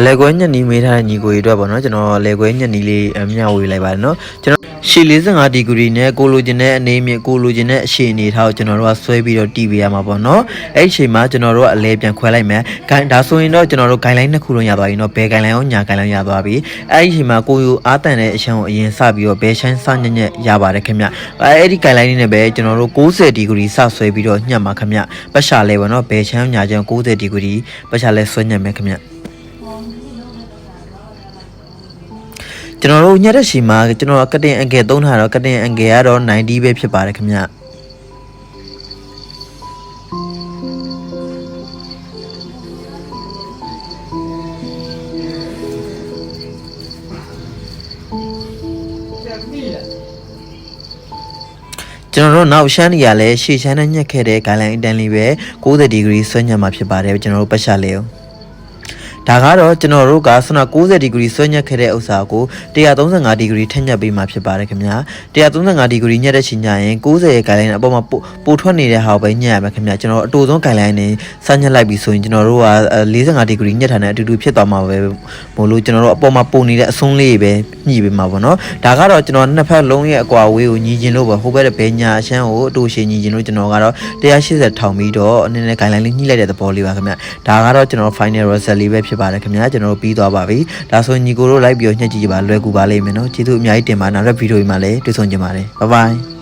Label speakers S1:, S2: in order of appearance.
S1: လေကွဲညက်နီးမေးထားတဲ့ညီကိုတွေအတွက်ပေါ့နော်ကျွန်တော်လေကွဲညက်နီးလေးမျှဝေလိုက်ပါတယ်နော်ကျွန်တော်ရှီ45ဒီဂရီနဲ့ကိုလိုချင်တဲ့အနေမြင့်ကိုလိုချင်တဲ့အရှိအနေထားကိုကျွန်တော်တို့ကဆွဲပြီးတော့တီးပေးရမှာပေါ့နော်အဲ့ဒီအချိန်မှာကျွန်တော်တို့ကအလဲပြန်ခွဲလိုက်မယ်ဂိုင်းဒါဆိုရင်တော့ကျွန်တော်တို့ဂိုင်းလိုင်းနှစ်ခုလုံးရသွားပြီနော်ဘယ်ဂိုင်းလိုင်းရောညာဂိုင်းလိုင်းရသွားပြီအဲ့ဒီအချိန်မှာကိုယူအားတန်တဲ့အရှမ်းကိုအရင်စပြီးတော့ဘယ်ရှမ်းစညက်ညက်ရပါတယ်ခင်ဗျအဲ့ဒီဂိုင်းလိုင်းလေးနဲ့ပဲကျွန်တော်တို့60ဒီဂရီစဆွဲပြီးတော့ညှက်မှာခင်ဗျပတ်ရှာလဲပေါ့နော်ဘယ်ရှမ်းညာချမ်း60ဒီဂရီပတ်ရှာလဲဆွဲညှက်မယ်ခင်ဗျကျွန်တော်တို့ညတဲ့ရှိမှာကျွန်တော်ကတင်အငယ်သုံးထားတော့ကတင်အငယ်ကတော့90ပဲဖြစ်ပါတယ်ခင်ဗျကျွန်တော်တို့နောက်ရှမ်းနေရလဲရှေ့ရှမ်းနဲ့ညက်ခဲ့တဲ့ guideline အတန်းလေးပဲ60ဒီဂရီဆွဲညက်မှာဖြစ်ပါတယ်ကျွန်တော်တို့ပတ်ရှာလဲဒါကတော့ကျွန်တော်တို့ကဆနာ60ဒီဂရီဆွဲညက်ခဲ့တဲ့ဥစ္စာကို135ဒီဂရီထက်ညက်ပေးမှာဖြစ်ပါတယ်ခင်ဗျာ135ဒီဂရီညက်တဲ့ချိန်ညရင်60ရဲ့ guideline အပေါ်မှာပိုထွက်နေတဲ့ဟာကိုပဲညက်ရမှာခင်ဗျာကျွန်တော်အတူဆုံး guideline နဲ့စညက်လိုက်ပြီဆိုရင်ကျွန်တော်တို့က45ဒီဂရီညက်ထားတဲ့အတူတူဖြစ်သွားမှာပဲမို့လို့ကျွန်တော်တို့အပေါ်မှာပုံနေတဲ့အဆုံးလေးပဲညှိပေးမှာပေါ့နော်ဒါကတော့ကျွန်တော်နှစ်ဖက်လုံးရဲ့အကွာအဝေးကိုညီကျင်လို့ပဲဟိုဘက်တဲ့ဘဲညာအရှမ်းကိုအတူရှည်ညီကျင်လို့ကျွန်တော်ကတော့180ထောင်ပြီးတော့အနေနဲ့ guideline လေးညှိလိုက်တဲ့သဘောလေးပါခင်ဗျာဒါကတော့ကျွန်တော် final result လေးပဲဖြစ်ပါတယ်ခင်ဗျာကျွန်တော်တို့ပြီးသွားပါပြီဒါဆိုညီကိုတို့လိုက်ပြီးညှက်ကြည့်ကြပါလွယ်ကူပါလိမ့်မယ်နော်ကျေးဇူးအများကြီးတင်ပါနောက်တဲ့ဗီဒီယိုမှာလည်းတွေ့ဆုံကြပါမယ်ဘိုင်ဘိုင်